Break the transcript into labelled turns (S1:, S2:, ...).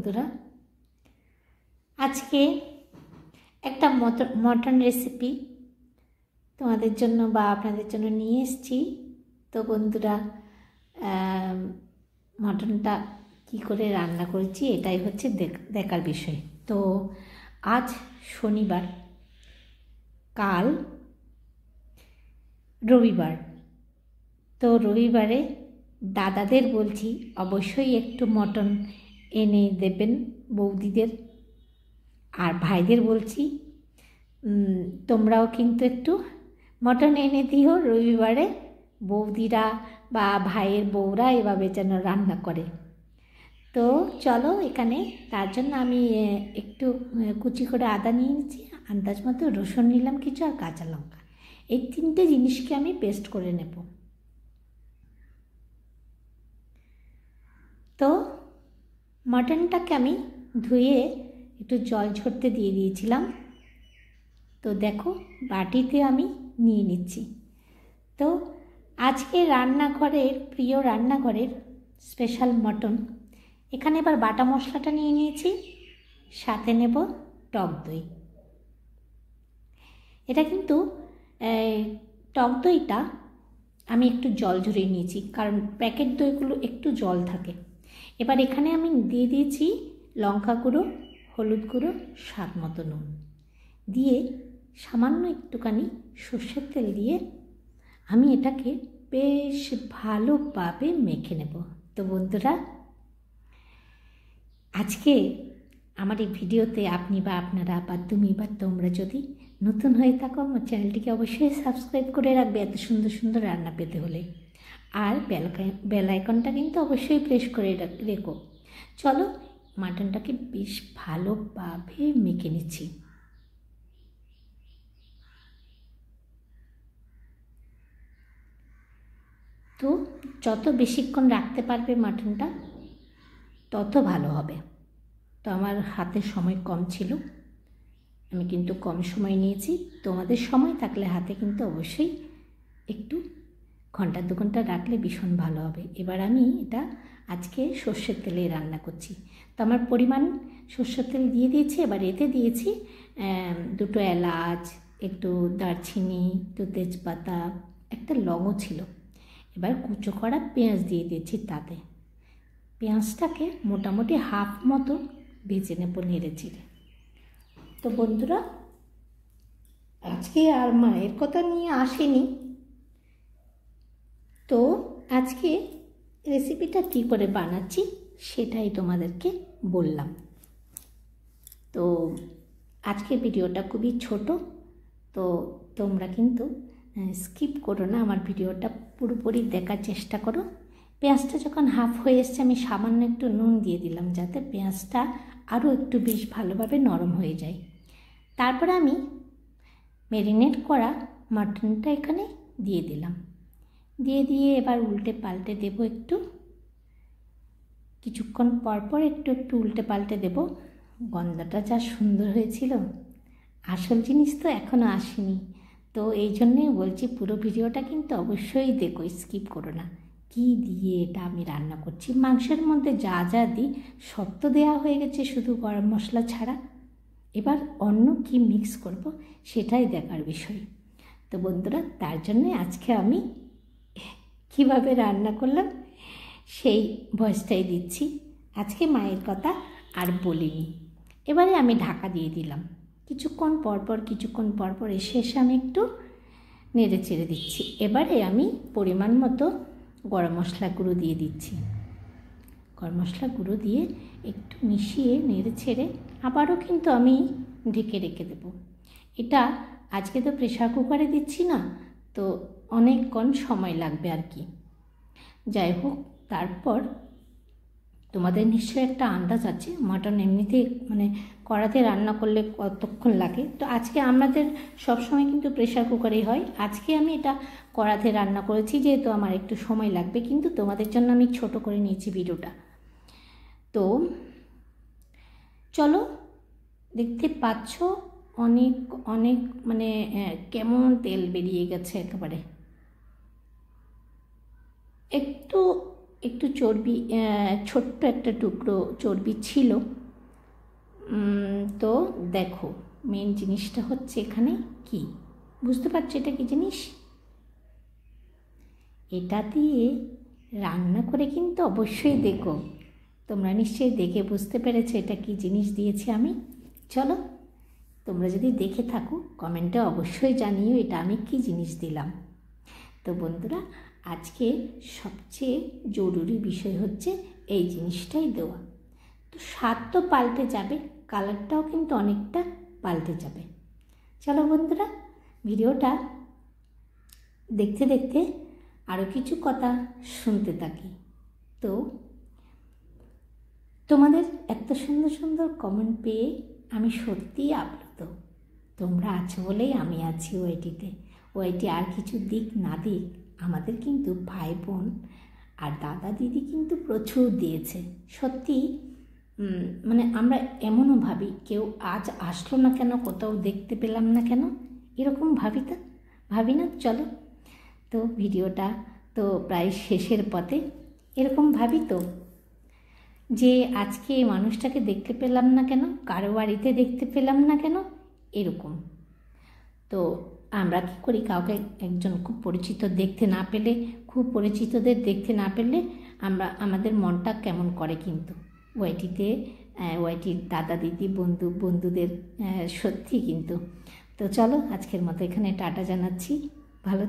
S1: বন্ধুরা, আজকে একটা মটন রেসিপি তোমাদের জন্য বা আপনাদের জন্য নিয়ে এসেছি। তো বন্ধুরা, মটনটা কি করে রান্না করেছি এটাই হচ্ছে দেখার বিষয়। তো আজ শনিবার, কাল রবিবার। তো রবিবারে দাদাদের বলছি অবশ্যই একটু মটন এনে দেবেন বৌদিদের, আর ভাইদের বলছি তোমরাও কিন্তু একটু মটন এনে দিও রবিবারে, বৌদিরা বা ভাইয়ের বউরা এভাবে যেন রান্না করে। তো চলো, এখানে তার জন্য আমি একটু কুচি করে আদা নিয়ে নিচ্ছি, আন্দাজ মতো রসুন নিলাম কিছু, আর কাঁচা লঙ্কা। এই তিনটে জিনিসকে আমি পেস্ট করে নেব। তো মটনটাকে আমি ধুয়ে একটু জল ঝরতে দিয়ে দিয়েছিলাম। তো দেখো, বাটিতে আমি নিয়ে নিচ্ছি। তো আজকে রান্নাঘরের প্রিয় রান্নাঘরের স্পেশাল মটন। এখানে এবার বাটা মশলাটা নিয়ে নিয়েছি, সাথে নেব টক দই। এটা কিন্তু টক দইটা আমি একটু জল ঝরিয়ে নিয়েছি, কারণ প্যাকেট দইগুলো একটু জল থাকে। এবার এখানে আমি দিয়ে দিয়েছি লঙ্কা গুঁড়ো, হলুদ গুঁড়ো, স্বাদ মতো নুন দিয়ে সামান্য একটুখানি সর্ষের তেল দিয়ে আমি এটাকে বেশ ভালোভাবে মেখে নেব। তো বন্ধুরা, আজকে আমার এই ভিডিওতে আপনি বা আপনারা বা তুমি বা তোমরা যদি নতুন হয়ে থাকো, আমার চ্যানেলটিকে অবশ্যই সাবস্ক্রাইব করে রাখবে এত সুন্দর সুন্দর রান্না পেতে হলে। আর বেল আইকনটা কিন্তু অবশ্যই প্রেস করে রেখো। চলো, মাটনটাকে বেশ ভালোভাবে মেখে নিচ্ছি। তো যত বেশিক্ষণ রাখতে পারবে মাটনটা তত ভালো হবে। তো আমার হাতে সময় কম ছিল, আমি কিন্তু কম সময় নিয়েছি। তোমাদের সময় থাকলে হাতে কিন্তু অবশ্যই একটু ঘন্টা দু ঘন্টা রাখলে ভীষণ ভালো হবে। এবার আমি এটা আজকে সর্ষের তেলে রান্না করছি। তো আমার পরিমাণ সর্ষের তেল দিয়ে দিয়েছি। এবার এতে দিয়েছি দুটো এলাচ, একটু দারচিনি, একটু তেজপাতা, একটা লবঙ্গ ছিল। এবার কুচো করা পেঁয়াজ দিয়ে দিয়েছি তাতে। পেঁয়াজটাকে মোটামুটি হাফ মতো ভেজে নেব নেড়ে চেড়ে। তো বন্ধুরা, আজকে আর মায়ের কথা নিয়ে আসেনি, তো আজকে রেসিপিটা কী করে বানাচ্ছি সেটাই তোমাদেরকে বললাম। তো আজকের ভিডিওটা খুবই ছোট, তো তোমরা কিন্তু স্কিপ করো না, আমার ভিডিওটা পুরোপুরি দেখার চেষ্টা করো। পেঁয়াজটা যখন হাফ হয়ে এসছে, আমি সামান্য একটু নুন দিয়ে দিলাম যাতে পেঁয়াজটা আরও একটু বেশ ভালোভাবে নরম হয়ে যায়। তারপরে আমি ম্যারিনেট করা মাটনটা এখানে দিয়ে দিলাম, দিয়ে এবার উল্টে পাল্টে দেবো একটু। কিছুক্ষণ পরপর একটু উল্টে পাল্টে দেব। গন্ধটা যা সুন্দর হয়েছিল, আসল জিনিস তো এখনও আসেনি। তো এই জন্যই বলছি পুরো ভিডিওটা কিন্তু অবশ্যই দেখো, স্কিপ করো না। কি দিয়ে এটা আমি রান্না করছি, মাংসের মধ্যে যা যা দিই সব তো দেওয়া হয়ে গেছে, শুধু গরম মশলা ছাড়া। এবার অন্য কি মিক্স করব সেটাই দেখার বিষয়। তো বন্ধুরা, তার জন্যে আজকে আমি কিভাবে রান্না করলাম সেই ভয়েসটাই দিচ্ছি। আজকে মায়ের কথা আর বলিনি। এবারে আমি ঢাকা দিয়ে দিলাম। কিছুক্ষণ পরপর এসে আমি একটু নেড়ে চেড়ে দিচ্ছি। এবারে আমি পরিমাণ মতো গরম মশলা গুঁড়ো দিয়ে দিচ্ছি। গরম মশলা গুঁড়ো দিয়ে একটু মিশিয়ে নেড়ে ছেড়ে আবারও কিন্তু আমি ঢেকে রেখে দেব। এটা আজকে তো প্রেশার কুকারে দিচ্ছি না, তো অনেকক্ষণ সময় লাগবে আর কি। যাই হোক, তারপর তোমাদের নিশ্চয়ই একটা আন্দাজ আছে মাটন এমনিতেই মানে কড়াতে রান্না করলে কতক্ষণ লাগে। তো আজকে আমাদের সবসময় কিন্তু প্রেশার কুকারেই হয়, আজকে আমি এটা কড়াতে রান্না করেছি যেহেতু আমার একটু সময় লাগবে, কিন্তু তোমাদের জন্য আমি ছোট করে নিয়েছি ভিডিওটা। তো চলো, দেখতে পাচ্ছ অনেক অনেক মানে কেমন তেল বেরিয়ে গেছে একেবারে। একটু একটু চর্বি, ছোট্ট একটা টুকরো চর্বি ছিল। তো দেখো মেন জিনিসটা হচ্ছে এখানে কি, বুঝতে পারছো এটা কি জিনিস? এটা দিয়ে রান্না করে কিন্তু অবশ্যই দেখো, তোমরা নিশ্চয়ই দেখে বুঝতে পেরেছো এটা কি জিনিস দিয়েছি আমি। চলো তোমরা যদি দেখে থাকো কমেন্টে অবশ্যই জানিও এটা আমি কি জিনিস দিলাম। তো বন্ধুরা, আজকে সবচেয়ে জরুরি বিষয় হচ্ছে এই জিনিসটাই দেওয়া। তো স্বাদ তো পাল্টে যাবে, কালারটাও কিন্তু অনেকটা পাল্টে যাবে। চলো বন্ধুরা, ভিডিওটা দেখতে দেখতে আরও কিছু কথা শুনতে থাকি। তো তোমাদের এত সুন্দর সুন্দর কমেন্ট পেয়ে আমি সত্যিই আপ্লুত। তোমরা আছো বলেই আমি আছি ওয়াইটিতে। ওয়াইটি আর কিছু দিক না দিক, আমাদের কিন্তু ভাই বোন আর দাদা দিদি কিন্তু প্রচুর দিয়েছে। সত্যি মানে আমরা এমনও ভাবি কেউ আজ আসলো না কেন, কোথাও দেখতে পেলাম না কেন, এরকম ভাবি না। চলো তো ভিডিওটা তো প্রায় শেষের পথে। এরকম ভাবি তো যে আজকে এই মানুষটাকে দেখতে পেলাম না কেন, কারো বাড়িতে দেখতে পেলাম না কেন, এরকম। তো আমরা কী করি, কাউকে একজন খুব পরিচিত দেখতে না পেলে, খুব পরিচিতদের দেখতে না পেলে আমাদের মনটা কেমন করে কিন্তু ওয়াইটির দাদা দিদি বন্ধুদের সত্যি কিন্তু। তো চলো আজকের মতো এখানে টাটা জানাচ্ছি। ভালো